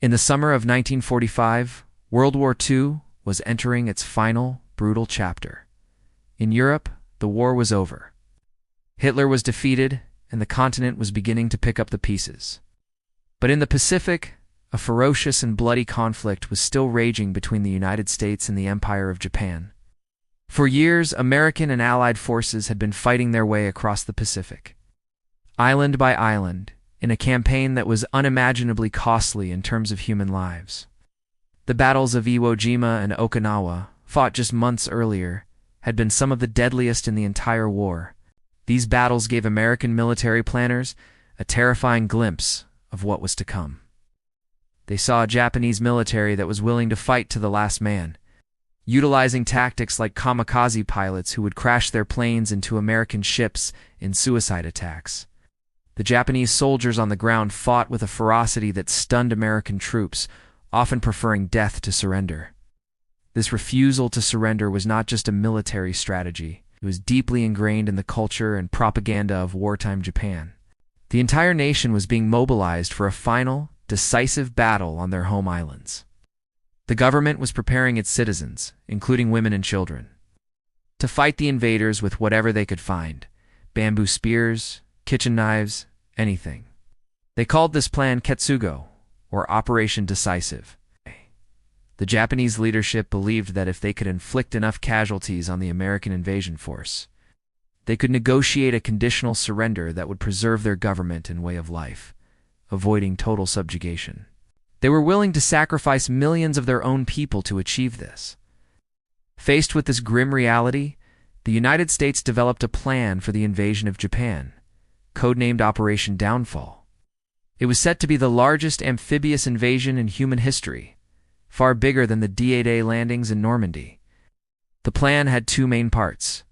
In the summer of 1945, World War II was entering its final, brutal chapter. In Europe, the war was over. Hitler was defeated, and the continent was beginning to pick up the pieces. But in the Pacific, a ferocious and bloody conflict was still raging between the United States and the Empire of Japan. For years, American and Allied forces had been fighting their way across the Pacific, island by island, in a campaign that was unimaginably costly in terms of human lives. The battles of Iwo Jima and Okinawa, fought just months earlier, had been some of the deadliest in the entire war. These battles gave American military planners a terrifying glimpse of what was to come. They saw a Japanese military that was willing to fight to the last man, utilizing tactics like kamikaze pilots who would crash their planes into American ships in suicide attacks. The Japanese soldiers on the ground fought with a ferocity that stunned American troops, often preferring death to surrender. This refusal to surrender was not just a military strategy. It was deeply ingrained in the culture and propaganda of wartime Japan. The entire nation was being mobilized for a final, decisive battle on their home islands. The government was preparing its citizens, including women and children, to fight the invaders with whatever they could find: bamboo spears, kitchen knives, anything. They called this plan Ketsugo, or Operation Decisive. The Japanese leadership believed that if they could inflict enough casualties on the American invasion force, they could negotiate a conditional surrender that would preserve their government and way of life, avoiding total subjugation. They were willing to sacrifice millions of their own people to achieve this. Faced with this grim reality, the United States developed a plan for the invasion of Japan, codenamed Operation Downfall. It was set to be the largest amphibious invasion in human history, far bigger than the D-Day landings in Normandy. The plan had two main parts: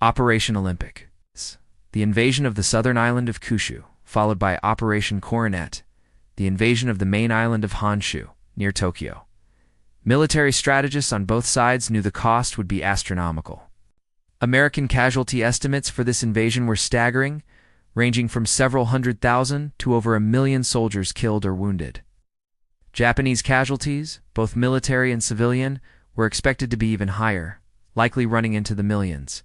Operation Olympic, the invasion of the southern island of Kyushu, followed by Operation Coronet, the invasion of the main island of Honshu, near Tokyo. Military strategists on both sides knew the cost would be astronomical. American casualty estimates for this invasion were staggering, ranging from several 100,000 to over 1 million soldiers killed or wounded. Japanese casualties, both military and civilian, were expected to be even higher, likely running into the millions.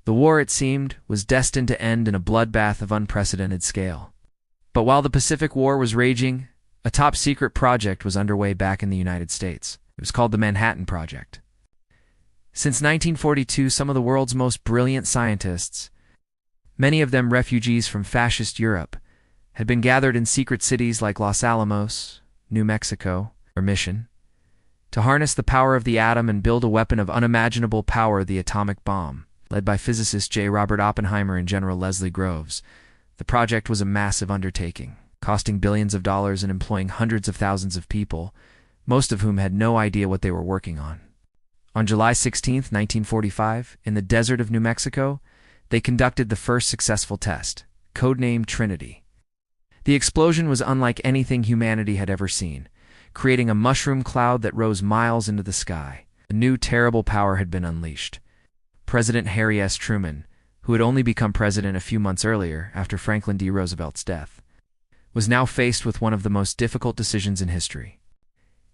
The war, it seemed, was destined to end in a bloodbath of unprecedented scale. But while the Pacific War was raging, a top-secret project was underway back in the United States. It was called the Manhattan Project. Since 1942, some of the world's most brilliant scientists, many of them refugees from fascist Europe, had been gathered in secret cities like Los Alamos, New Mexico, or Mission, to harness the power of the atom and build a weapon of unimaginable power, the atomic bomb. Led by physicists J. Robert Oppenheimer and General Leslie Groves, the project was a massive undertaking, costing billions of dollars and employing hundreds of thousands of people, most of whom had no idea what they were working on. On July 16, 1945, in the desert of New Mexico, they conducted the first successful test, codenamed Trinity. The explosion was unlike anything humanity had ever seen, creating a mushroom cloud that rose miles into the sky. A new terrible power had been unleashed. President Harry S. Truman, who had only become president a few months earlier after Franklin D. Roosevelt's death, was now faced with one of the most difficult decisions in history.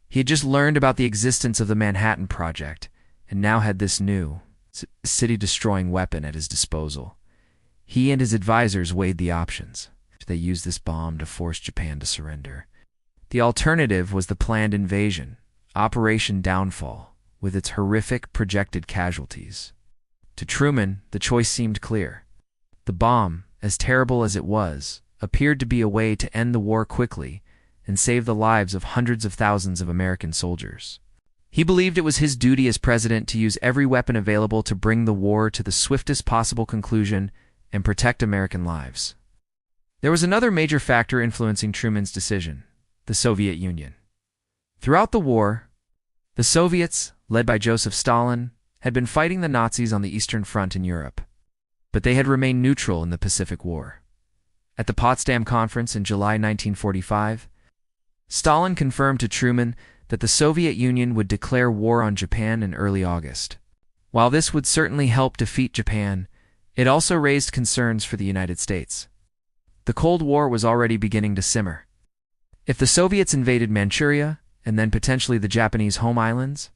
He had just learned about the existence of the Manhattan Project, and now had this new, city-destroying weapon at his disposal. He and his advisors weighed the options. They used this bomb to force Japan to surrender. The alternative was the planned invasion, Operation Downfall, with its horrific projected casualties. To Truman, the choice seemed clear. The bomb, as terrible as it was, appeared to be a way to end the war quickly and save the lives of hundreds of thousands of American soldiers. He believed it was his duty as president to use every weapon available to bring the war to the swiftest possible conclusion and protect American lives. There was another major factor influencing Truman's decision: the Soviet Union. Throughout the war, the Soviets, led by Joseph Stalin, had been fighting the Nazis on the Eastern Front in Europe, but they had remained neutral in the Pacific War. At the Potsdam Conference in July 1945, Stalin confirmed to Truman that the Soviet Union would declare war on Japan in early August. While this would certainly help defeat Japan, it also raised concerns for the United States. The Cold War was already beginning to simmer. If the Soviets invaded Manchuria, and then potentially the Japanese home islands,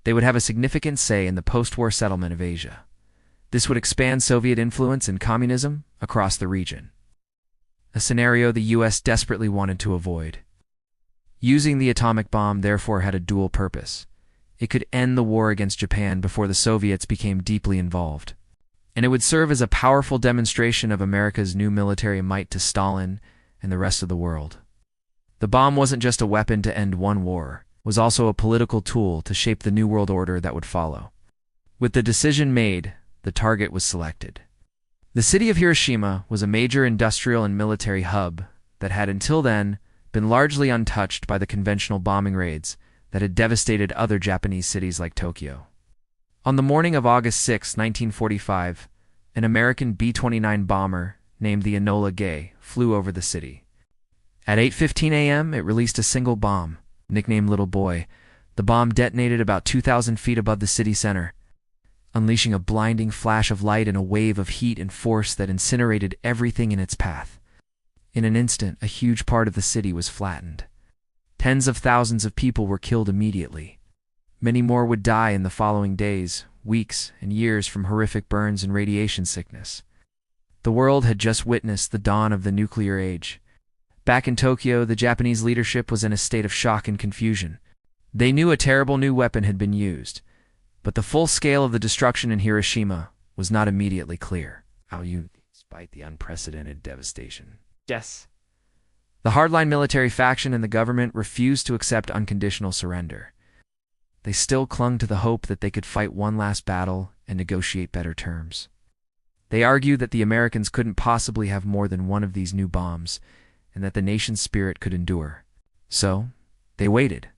they would have a significant say in the post-war settlement of Asia. This would expand Soviet influence and communism across the region, a scenario the U.S. desperately wanted to avoid. Using the atomic bomb therefore had a dual purpose. It could end the war against Japan before the Soviets became deeply involved, and it would serve as a powerful demonstration of America's new military might to Stalin and the rest of the world. The bomb wasn't just a weapon to end one war, it was also a political tool to shape the new world order that would follow. With the decision made, the target was selected. The city of Hiroshima was a major industrial and military hub that had until then been largely untouched by the conventional bombing raids that had devastated other Japanese cities like Tokyo. On the morning of August 6, 1945, an American B-29 bomber named the Enola Gay flew over the city. At 8:15 a.m., it released a single bomb, nicknamed Little Boy. The bomb detonated about 2,000 feet above the city center, unleashing a blinding flash of light and a wave of heat and force that incinerated everything in its path. In an instant, a huge part of the city was flattened. Tens of thousands of people were killed immediately. Many more would die in the following days, weeks, and years from horrific burns and radiation sickness. The world had just witnessed the dawn of the nuclear age. Back in Tokyo, the Japanese leadership was in a state of shock and confusion. They knew a terrible new weapon had been used, but the full scale of the destruction in Hiroshima was not immediately clear. Despite the unprecedented devastation. Yes. The hardline military faction and the government refused to accept unconditional surrender. They still clung to the hope that they could fight one last battle and negotiate better terms. They argued that the Americans couldn't possibly have more than one of these new bombs, and that the nation's spirit could endure. So, they waited.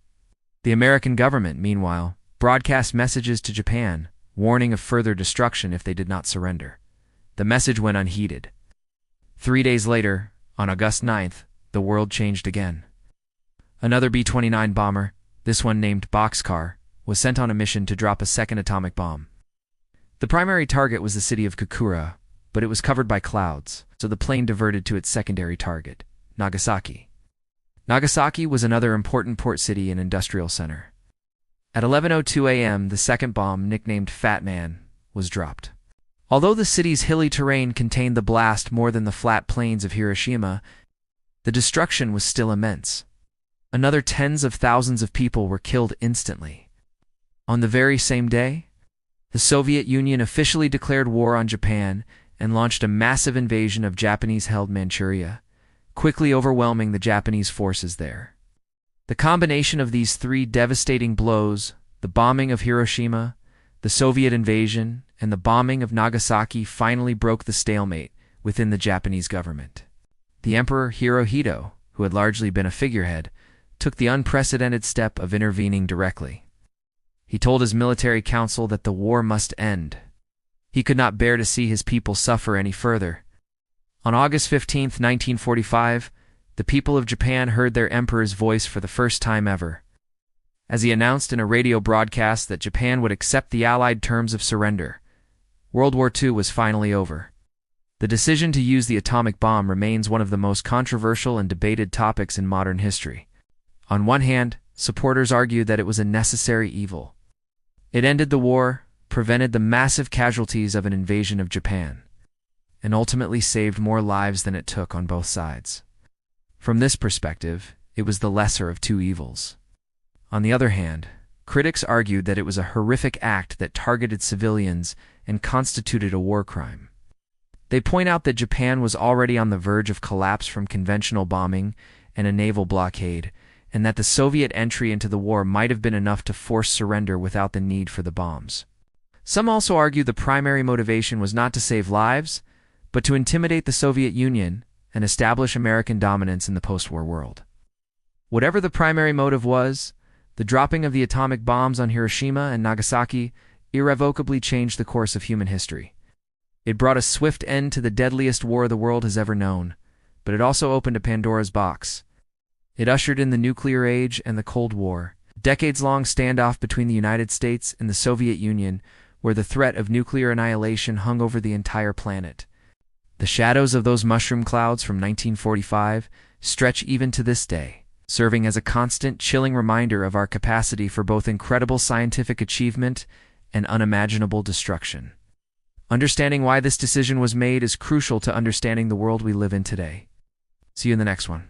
The American government, meanwhile, broadcast messages to Japan, warning of further destruction if they did not surrender. The message went unheeded. 3 days later, on August 9th, the world changed again. Another B-29 bomber, this one named Boxcar, was sent on a mission to drop a second atomic bomb. The primary target was the city of Kokura, but it was covered by clouds, so the plane diverted to its secondary target, Nagasaki. Nagasaki was another important port city and industrial center. At 11:02 a.m., the second bomb, nicknamed Fat Man, was dropped. Although the city's hilly terrain contained the blast more than the flat plains of Hiroshima, the destruction was still immense. Another tens of thousands of people were killed instantly. On the very same day, the Soviet Union officially declared war on Japan and launched a massive invasion of Japanese-held Manchuria, quickly overwhelming the Japanese forces there. The combination of these three devastating blows, the bombing of Hiroshima, the Soviet invasion, and the bombing of Nagasaki, finally broke the stalemate within the Japanese government. The Emperor Hirohito, who had largely been a figurehead, took the unprecedented step of intervening directly. He told his military council that the war must end. He could not bear to see his people suffer any further. On August 15, 1945, the people of Japan heard their emperor's voice for the first time ever, as he announced in a radio broadcast that Japan would accept the Allied terms of surrender. World War II was finally over. The decision to use the atomic bomb remains one of the most controversial and debated topics in modern history. On one hand, supporters argued that it was a necessary evil. It ended the war, prevented the massive casualties of an invasion of Japan, and ultimately saved more lives than it took on both sides. From this perspective, it was the lesser of two evils. On the other hand, critics argued that it was a horrific act that targeted civilians and constituted a war crime. They point out that Japan was already on the verge of collapse from conventional bombing and a naval blockade, and that the Soviet entry into the war might have been enough to force surrender without the need for the bombs. Some also argue the primary motivation was not to save lives, but to intimidate the Soviet Union and establish American dominance in the post-war world. Whatever the primary motive was, the dropping of the atomic bombs on Hiroshima and Nagasaki irrevocably changed the course of human history. It brought a swift end to the deadliest war the world has ever known, but it also opened a Pandora's box. It ushered in the nuclear age and the Cold War, a decades-long standoff between the United States and the Soviet Union, where the threat of nuclear annihilation hung over the entire planet. The shadows of those mushroom clouds from 1945 stretch even to this day, serving as a constant, chilling reminder of our capacity for both incredible scientific achievement and unimaginable destruction. Understanding why this decision was made is crucial to understanding the world we live in today. See you in the next one.